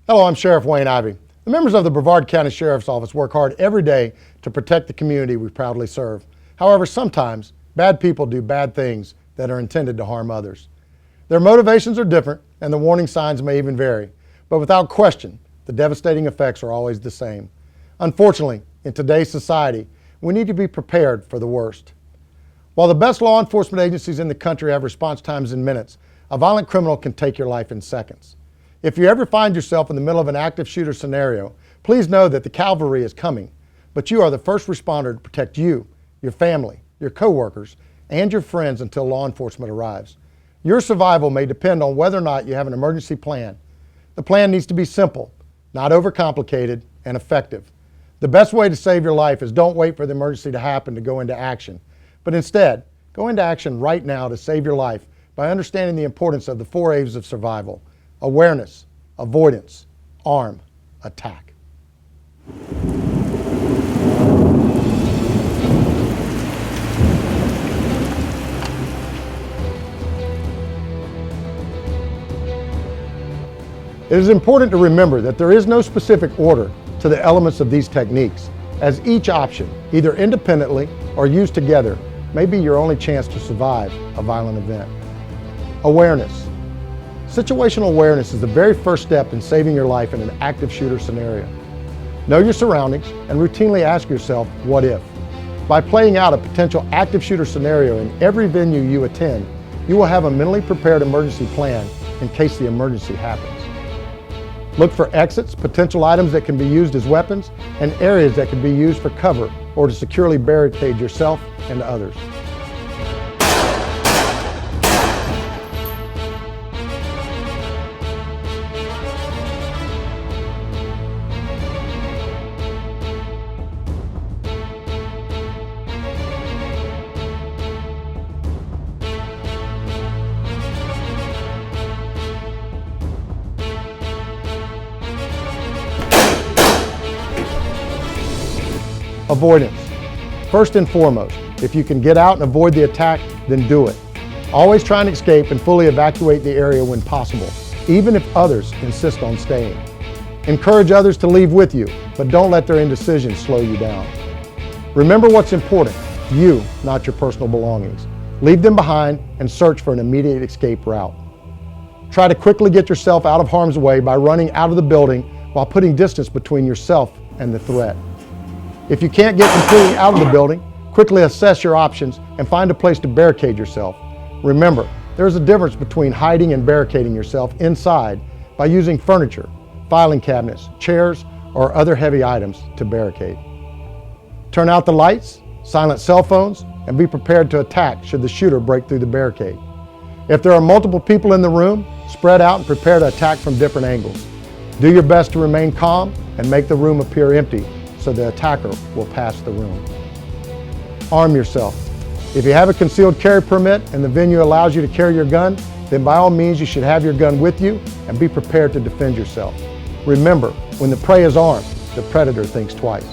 Hello, I'm Sheriff Wayne Ivey. The members of the Brevard County Sheriff's Office work hard every day to protect the community we proudly serve. However, sometimes bad people do bad things that are intended to harm others. Their motivations are different and the warning signs may even vary, but without question, the devastating effects are always the same. Unfortunately, in today's society, we need to be prepared for the worst. While the best law enforcement agencies in the country have response times in minutes, a violent criminal can take your life in seconds. If you ever find yourself in the middle of an active shooter scenario, please know that the cavalry is coming, but you are the first responder to protect you, your family, your coworkers, and your friends until law enforcement arrives. Your survival may depend on whether or not you have an emergency plan. The plan needs to be simple, not overcomplicated, and effective. The best way to save your life is don't wait for the emergency to happen to go into action, but instead, go into action right now to save your life by understanding the importance of the 4 A's of survival: awareness, avoidance, arm, attack. It is important to remember that there is no specific order to the elements of these techniques, as each option, either independently or used together, may be your only chance to survive a violent event. Awareness. Situational awareness is the very first step in saving your life in an active shooter scenario. Know your surroundings and routinely ask yourself, what if? By playing out a potential active shooter scenario in every venue you attend, you will have a mentally prepared emergency plan in case the emergency happens. Look for exits, potential items that can be used as weapons, and areas that can be used for cover or to securely barricade yourself and others. Avoidance. First and foremost, if you can get out and avoid the attack, then do it. Always try and escape and fully evacuate the area when possible, even if others insist on staying. Encourage others to leave with you, but don't let their indecision slow you down. Remember what's important, you, not your personal belongings. Leave them behind and search for an immediate escape route. Try to quickly get yourself out of harm's way by running out of the building while putting distance between yourself and the threat. If you can't get completely out of the building, quickly assess your options and find a place to barricade yourself. Remember, there is a difference between hiding and barricading yourself inside by using furniture, filing cabinets, chairs, or other heavy items to barricade. Turn out the lights, silence cell phones, and be prepared to attack should the shooter break through the barricade. If there are multiple people in the room, spread out and prepare to attack from different angles. Do your best to remain calm and make the room appear empty so the attacker will pass the room. Arm yourself. If you have a concealed carry permit and the venue allows you to carry your gun, then by all means you should have your gun with you and be prepared to defend yourself. Remember, when the prey is armed, the predator thinks twice.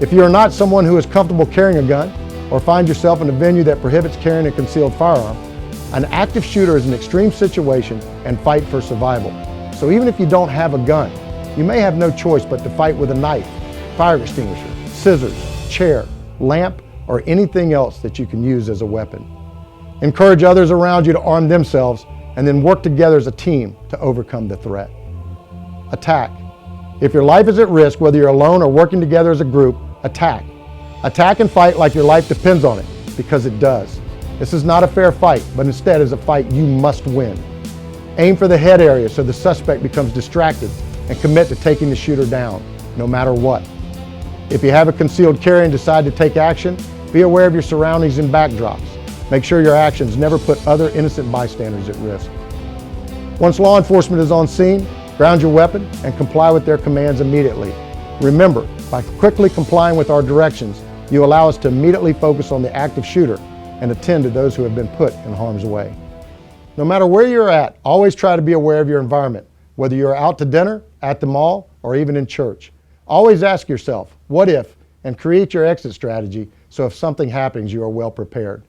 If you are not someone who is comfortable carrying a gun or find yourself in a venue that prohibits carrying a concealed firearm, an active shooter is an extreme situation and fight for survival. So even if you don't have a gun, you may have no choice but to fight with a knife, fire extinguisher, scissors, chair, lamp, or anything else that you can use as a weapon. Encourage others around you to arm themselves and then work together as a team to overcome the threat. Attack. If your life is at risk, whether you're alone or working together as a group, attack. Attack and fight like your life depends on it, because it does. This is not a fair fight, but instead is a fight you must win. Aim for the head area so the suspect becomes distracted and commit to taking the shooter down, no matter what. If you have a concealed carry and decide to take action, be aware of your surroundings and backdrops. Make sure your actions never put other innocent bystanders at risk. Once law enforcement is on scene, ground your weapon and comply with their commands immediately. Remember, by quickly complying with our directions, you allow us to immediately focus on the active shooter and attend to those who have been put in harm's way. No matter where you're at, always try to be aware of your environment, whether you're out to dinner, at the mall, or even in church. Always ask yourself, what if, and create your exit strategy so if something happens, you are well prepared.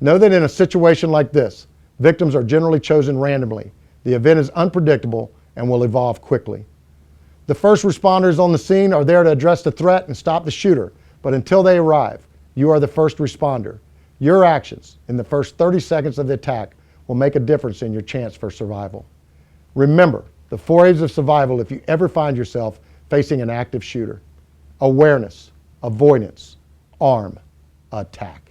Know that in a situation like this, victims are generally chosen randomly. The event is unpredictable and will evolve quickly. The first responders on the scene are there to address the threat and stop the shooter, but until they arrive, you are the first responder. Your actions in the first 30 seconds of the attack will make a difference in your chance for survival. Remember the 4 A's of survival if you ever find yourself facing an active shooter: awareness, avoidance, arm, attack.